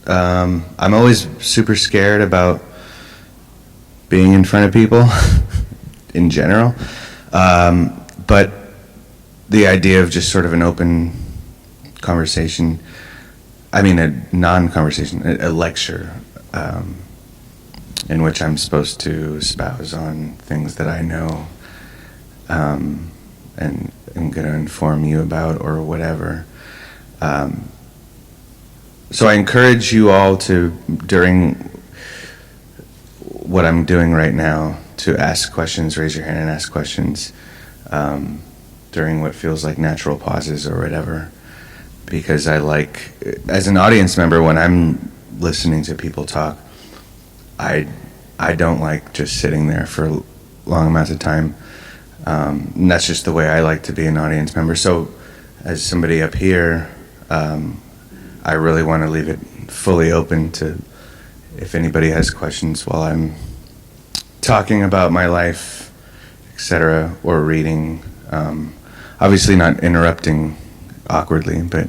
I'm always super scared about being in front of people in general. But the idea of just sort of an open conversation, I mean a non-conversation, a lecture, in which I'm supposed to espouse on things that I know, and I'm going to inform you about or whatever. So I encourage you all to, during what I'm doing right now, to ask questions, raise your hand and ask questions, during what feels like natural pauses or whatever. Because I like, as an audience member, when I'm listening to people talk, I don't like just sitting there for long amounts of time. And that's just the way I like to be an audience member. So as somebody up here, I really want to leave it fully open to if anybody has questions while I'm talking about my life, etc., or reading. Obviously not interrupting awkwardly, but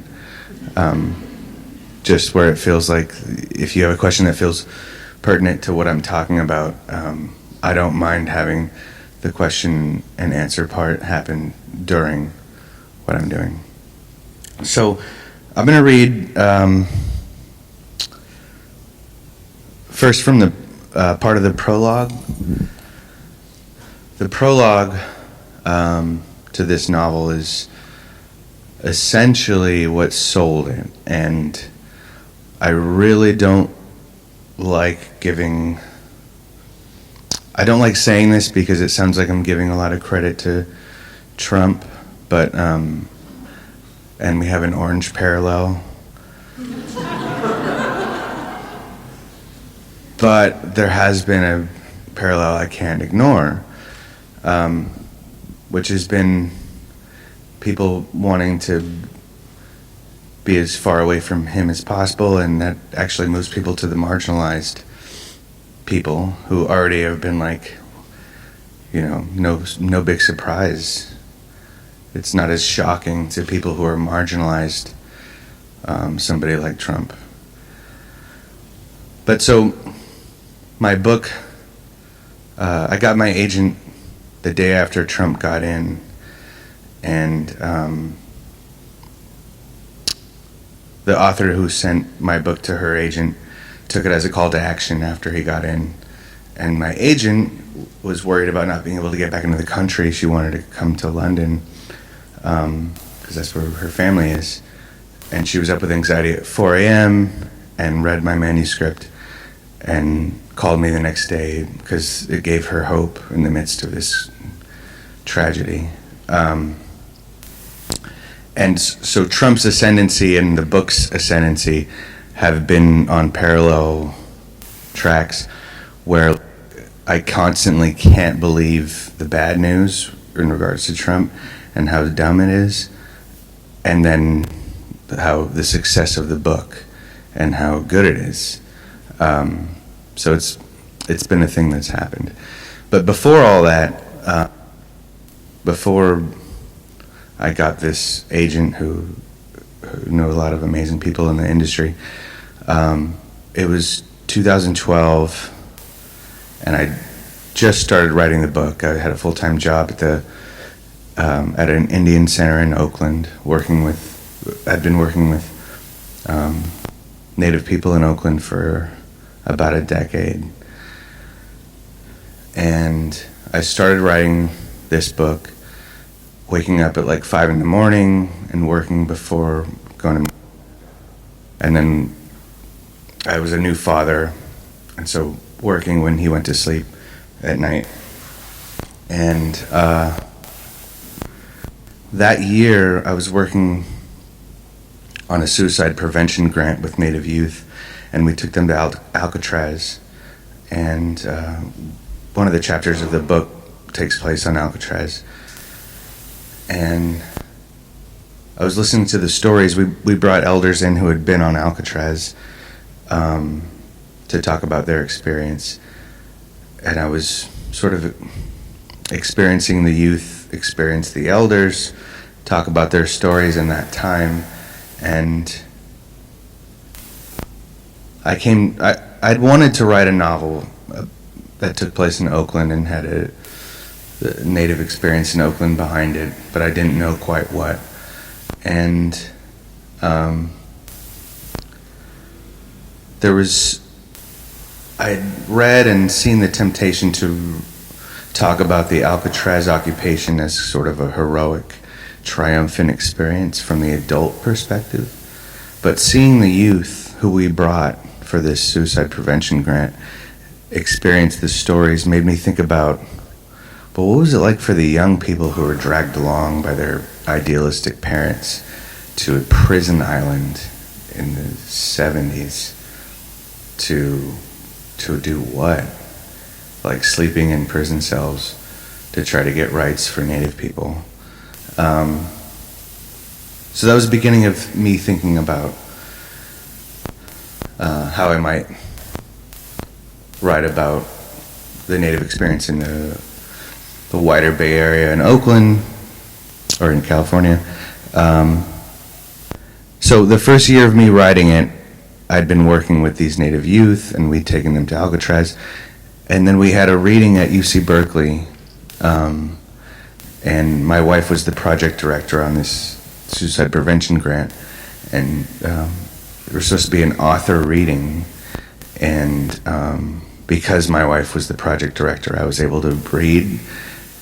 just where it feels like if you have a question that feels pertinent to what I'm talking about, I don't mind having the question and answer part happen during what I'm doing. So I'm going to read first from the part of the prologue. The prologue to this novel is essentially what sold it, and I really don't like saying this because it sounds like I'm giving a lot of credit to Trump, but and we have an orange parallel. But there has been a parallel I can't ignore, which has been people wanting to be as far away from him as possible, and that actually moves people to the marginalized people who already have been like, no big surprise. It's not as shocking to people who are marginalized, somebody like Trump. But so, my book, I got my agent the day after Trump got in, and the author who sent my book to her agent took it as a call to action after he got in. And my agent was worried about not being able to get back into the country. She wanted to come to London, because that's where her family is. And she was up with anxiety at 4 a.m. and read my manuscript and called me the next day because it gave her hope in the midst of this tragedy. And so Trump's ascendancy and the book's ascendancy have been on parallel tracks where I constantly can't believe the bad news in regards to Trump and how dumb it is, and then how the success of the book and how good it is. So it's been a thing that's happened. But before all that, before I got this agent who knew a lot of amazing people in the industry, it was 2012, and I just started writing the book. I had a full-time job at an Indian center in Oakland, I'd been working with Native people in Oakland for about a decade. And I started writing this book, waking up at like 5 a.m. and working before going to... And then I was a new father, and so working when he went to sleep at night. And that year I was working on a suicide prevention grant with Native youth, and we took them to Alcatraz. And one of the chapters of the book takes place on Alcatraz. And I was listening to the stories. We brought elders in who had been on Alcatraz to talk about their experience. And I was sort of experiencing the youth, experience the elders, talk about their stories in that time. And I'd wanted to write a novel that took place in Oakland and had the native experience in Oakland behind it, but I didn't know quite what. And I'd read and seen the temptation to talk about the Alcatraz occupation as sort of a heroic, triumphant experience from the adult perspective. But seeing the youth who we brought for this suicide prevention grant experience the stories made me think about, but what was it like for the young people who were dragged along by their idealistic parents to a prison island in the 70s to do what? Like sleeping in prison cells to try to get rights for Native people. So that was the beginning of me thinking about how I might write about the Native experience in the wider Bay Area in Oakland or in California. So the first year of me writing it, I'd been working with these Native youth, and we'd taken them to Alcatraz, and then we had a reading at UC Berkeley, and my wife was the project director on this suicide prevention grant, and there was supposed to be an author reading, and because my wife was the project director, I was able to read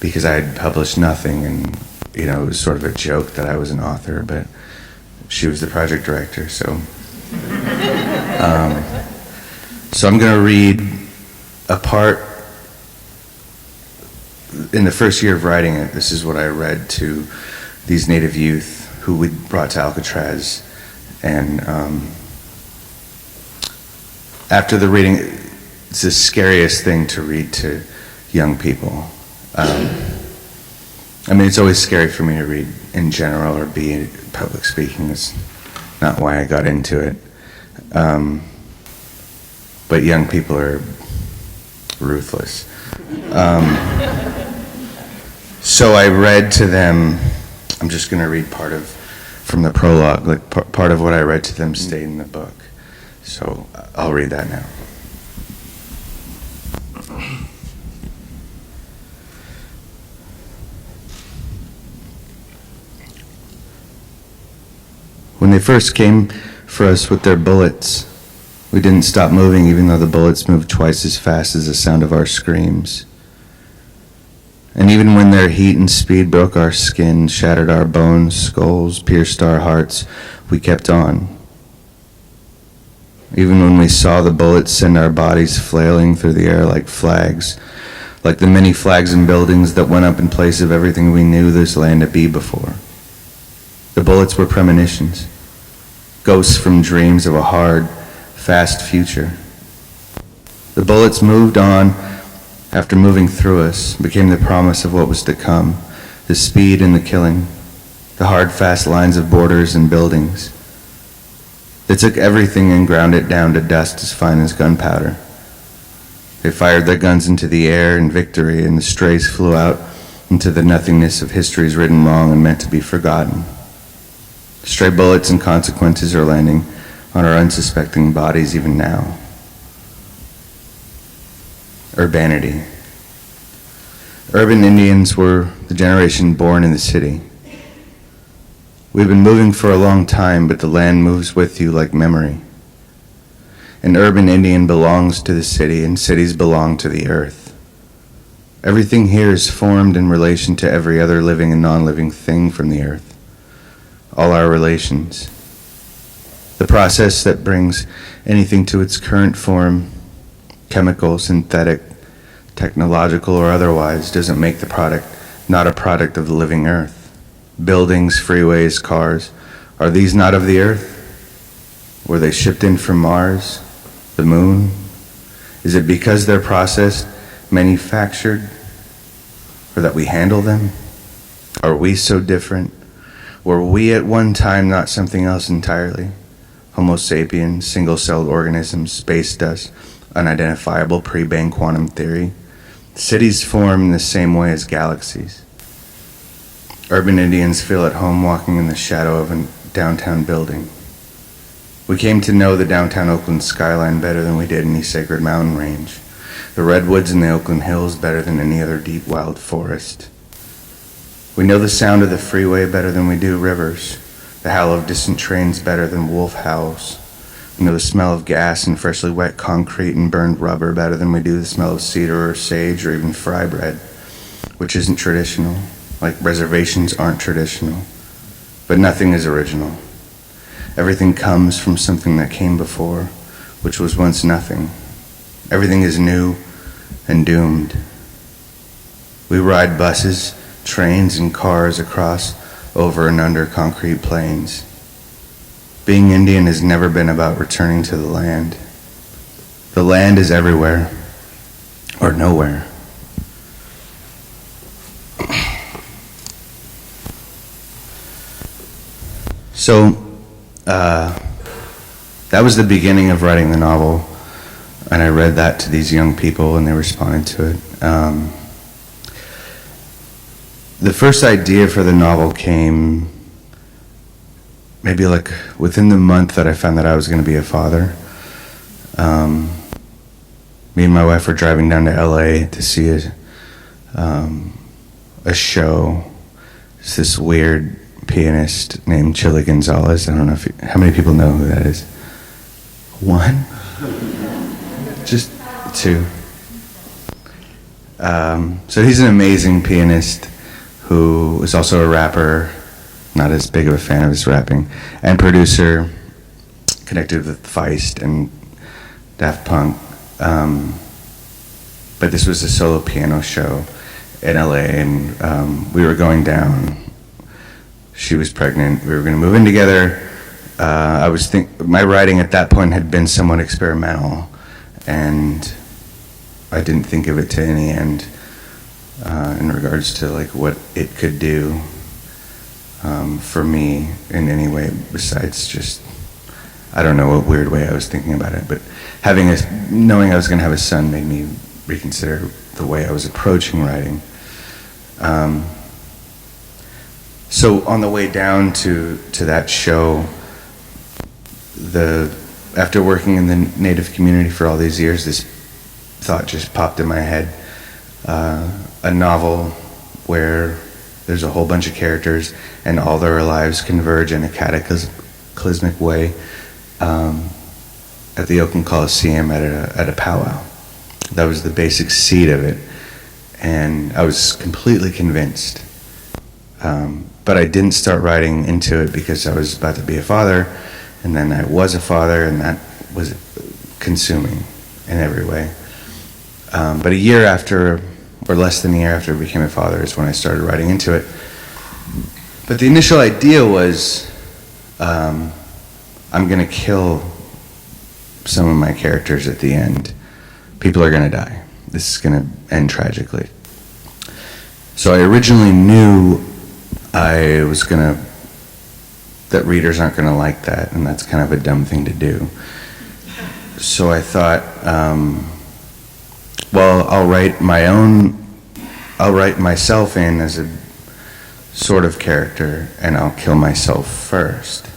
because I had published nothing, and it was sort of a joke that I was an author, but she was the project director, so so I'm going to read a part in the first year of writing it. This is what I read to these Native youth who we brought to Alcatraz, and after the reading, it's the scariest thing to read to young people. It's always scary for me to read in general or be in public speaking. It's not why I got into it. But young people are ruthless. So I read to them, I'm just going to read from the prologue, like part of what I read to them stayed in the book. So I'll read that now. When they first came for us with their bullets, we didn't stop moving even though the bullets moved twice as fast as the sound of our screams. And even when their heat and speed broke our skin, shattered our bones, skulls, pierced our hearts, we kept on. Even when we saw the bullets send our bodies flailing through the air like flags, like the many flags and buildings that went up in place of everything we knew this land to be before. The bullets were premonitions, ghosts from dreams of a hard, fast future. The bullets moved on after moving through us, became the promise of what was to come, the speed and the killing, the hard, fast lines of borders and buildings. They took everything and ground it down to dust as fine as gunpowder. They fired their guns into the air in victory, and the strays flew out into the nothingness of histories written wrong and meant to be forgotten. Stray bullets and consequences are landing on our unsuspecting bodies even now. Urbanity. Urban Indians were the generation born in the city. We've been moving for a long time, but the land moves with you like memory. An urban Indian belongs to the city, and cities belong to the earth. Everything here is formed in relation to every other living and non-living thing from the earth. All our relations. The process that brings anything to its current form, chemical, synthetic, technological, or otherwise, doesn't make the product not a product of the living earth. Buildings, freeways, cars, are these not of the earth? Were they shipped in from Mars, the moon? Is it because they're processed, manufactured, or that we handle them? Are we so different? Were we at one time not something else entirely? Homo sapiens, single-celled organisms, space dust, unidentifiable pre-bang quantum theory. Cities form in the same way as galaxies. Urban Indians feel at home walking in the shadow of a downtown building. We came to know the downtown Oakland skyline better than we did any sacred mountain range, the redwoods and the Oakland hills better than any other deep wild forest. We know the sound of the freeway better than we do rivers, the howl of distant trains better than wolf howls. We know the smell of gas and freshly wet concrete and burned rubber better than we do the smell of cedar or sage or even fry bread, which isn't traditional, like reservations aren't traditional. But nothing is original. Everything comes from something that came before, which was once nothing. Everything is new and doomed. We ride buses, trains, and cars across, over and under concrete plains. Being Indian has never been about returning to the land. The land is everywhere, or nowhere. So, that was the beginning of writing the novel, and I read that to these young people, and they responded to it. The first idea for the novel came maybe like within the month that I found that I was going to be a father. Me and my wife were driving down to LA to see a show. It's this weird pianist named Chili Gonzalez. I don't know how many people know who that is. One? Just two. So he's an amazing pianist who is also a rapper, not as big of a fan of his rapping, and producer, connected with Feist and Daft Punk. But this was a solo piano show in LA, and we were going down. She was pregnant. We were going to move in together. My writing at that point had been somewhat experimental, and I didn't think of it to any end in regards to like what it could do for me in any way besides just, I don't know what weird way I was thinking about it, but knowing I was going to have a son made me reconsider the way I was approaching writing. So on the way down to that show, after working in the Native community for all these years, this thought just popped in my head. A novel where there's a whole bunch of characters and all their lives converge in a cataclysmic way at the Oakland Coliseum at a powwow. That was the basic seed of it, and I was completely convinced. But I didn't start writing into it because I was about to be a father, and then I was a father, and that was consuming in every way. But a year after, or less than a year after I became a father, is when I started writing into it. But the initial idea was, I'm going to kill some of my characters at the end. People are going to die. This is going to end tragically. So I originally knew that readers aren't going to like that, and that's kind of a dumb thing to do. So I thought, well, I'll write myself in as a sort of character, and I'll kill myself first,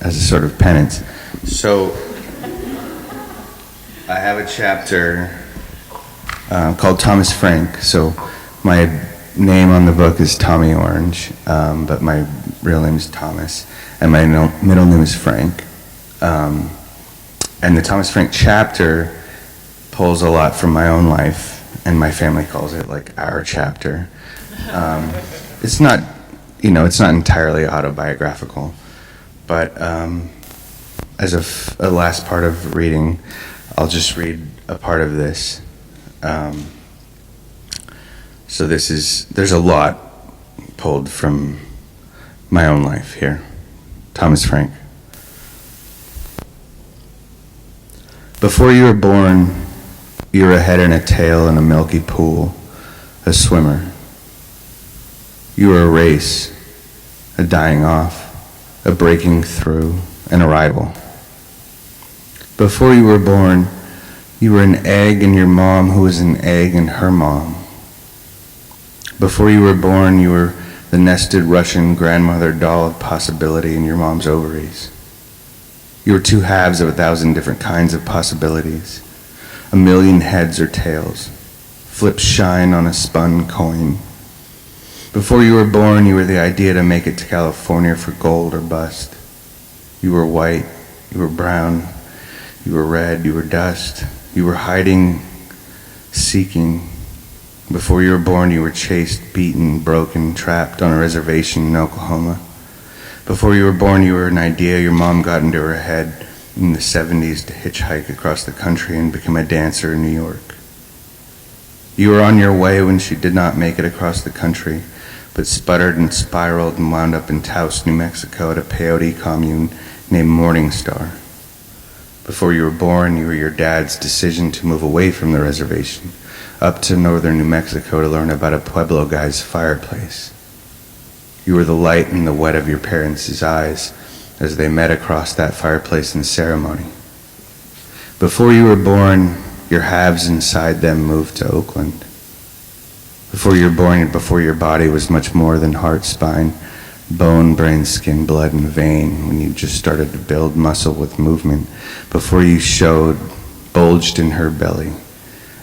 as a sort of penance. So I have a chapter called Thomas Frank. So my name on the book is Tommy Orange, but my real name is Thomas, and my middle name is Frank. And the Thomas Frank chapter pulls a lot from my own life, and my family calls it like our chapter. It's not entirely autobiographical, but as a last part of reading, I'll just read a part of this. So there's a lot pulled from my own life here. Thomas Frank. Before you were born, you were a head and a tail in a milky pool, a swimmer. You were a race, a dying off, a breaking through, an arrival. Before you were born, you were an egg in your mom who was an egg in her mom. Before you were born, you were the nested Russian grandmother doll of possibility in your mom's ovaries. You were two halves of 1,000 different kinds of possibilities, a million heads or tails, flips shine on a spun coin. Before you were born, you were the idea to make it to California for gold or bust. You were white, you were brown, you were red, you were dust. You were hiding, seeking. Before you were born, you were chased, beaten, broken, trapped on a reservation in Oklahoma. Before you were born, you were an idea your mom got into her head in the 70s to hitchhike across the country and become a dancer in New York. You were on your way when she did not make it across the country, but sputtered and spiraled and wound up in Taos, New Mexico at a peyote commune named Morning Star. Before you were born, you were your dad's decision to move away from the reservation, up to northern New Mexico to learn about a Pueblo guy's fireplace. You were the light and the wet of your parents' eyes as they met across that fireplace in ceremony. Before you were born, your halves inside them moved to Oakland. Before you were born, before your body was much more than heart, spine, bone, brain, skin, blood, and vein, when you just started to build muscle with movement, before you showed, bulged in her belly,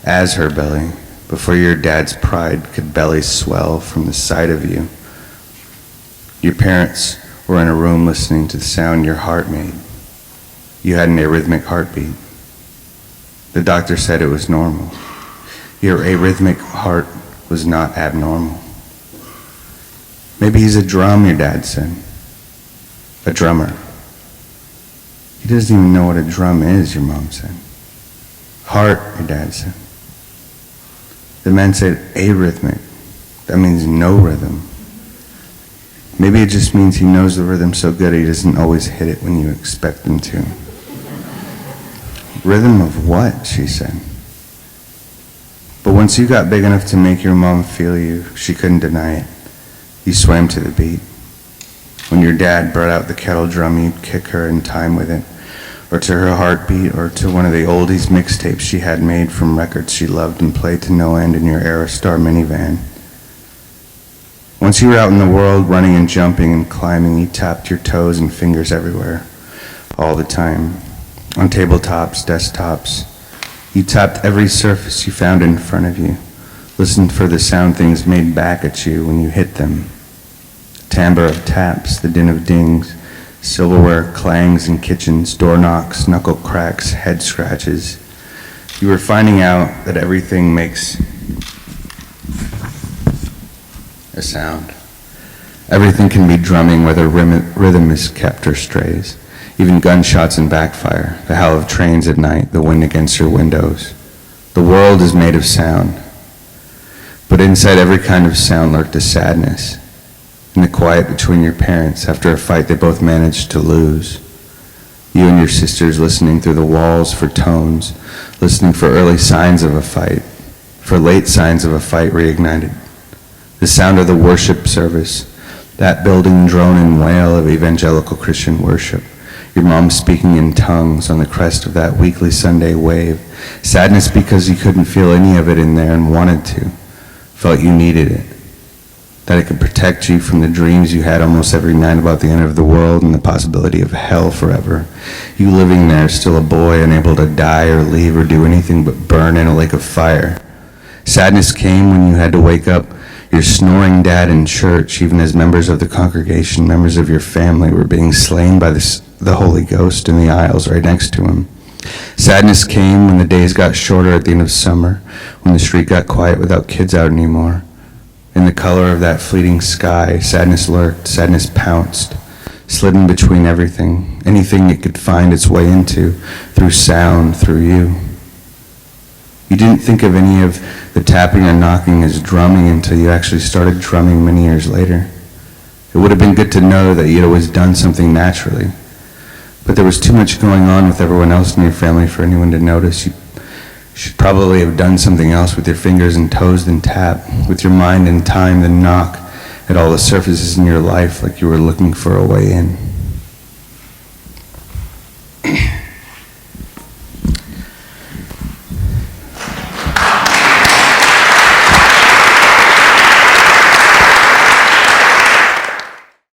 as her belly, before your dad's pride could belly swell from the sight of you. Your parents were in a room listening to the sound your heart made. You had an arrhythmic heartbeat. The doctor said it was normal. Your arrhythmic heart was not abnormal. Maybe he's a drum, your dad said. A drummer. He doesn't even know what a drum is, your mom said. Heart, your dad said. The man said arrhythmic. That means no rhythm. Maybe it just means he knows the rhythm so good he doesn't always hit it when you expect him to. Rhythm of what? She said. But once you got big enough to make your mom feel you, she couldn't deny it. You swam to the beat. When your dad brought out the kettle drum, you'd kick her in time with it, or to her heartbeat, or to one of the oldies mixtapes she had made from records she loved and played to no end in your Aerostar minivan. Once you were out in the world, running and jumping and climbing, you tapped your toes and fingers everywhere, all the time. On tabletops, desktops, you tapped every surface you found in front of you, listened for the sound things made back at you when you hit them. Timbre of taps, the din of dings, silverware clangs in kitchens, door knocks, knuckle cracks, head scratches. You were finding out that everything makes a sound. Everything can be drumming, whether rhythm is kept or strays. Even gunshots and backfire, the howl of trains at night, the wind against your windows. The world is made of sound. But inside every kind of sound lurked a sadness. In the quiet between your parents, after a fight they both managed to lose. You and your sisters listening through the walls for tones, listening for early signs of a fight, for late signs of a fight reignited. The sound of the worship service, that building drone and wail of evangelical Christian worship. Your mom speaking in tongues on the crest of that weekly Sunday wave. Sadness because you couldn't feel any of it in there and wanted to. Felt you needed it. That it could protect you from the dreams you had almost every night about the end of the world and the possibility of hell forever. You living there, still a boy, unable to die or leave or do anything but burn in a lake of fire. Sadness came when you had to wake up your snoring dad in church, even as members of the congregation, members of your family, were being slain by the Holy Ghost in the aisles right next to him. Sadness came when the days got shorter at the end of summer, when the street got quiet without kids out anymore. In the color of that fleeting sky, sadness lurked, sadness pounced, slid in between everything, anything it could find its way into, through sound, through you. You didn't think of any of the tapping or knocking as drumming until you actually started drumming many years later. It would have been good to know that you'd always done something naturally. But there was too much going on with everyone else in your family for anyone to notice. You should probably have done something else with your fingers and toes than tap, with your mind and time than knock at all the surfaces in your life like you were looking for a way in.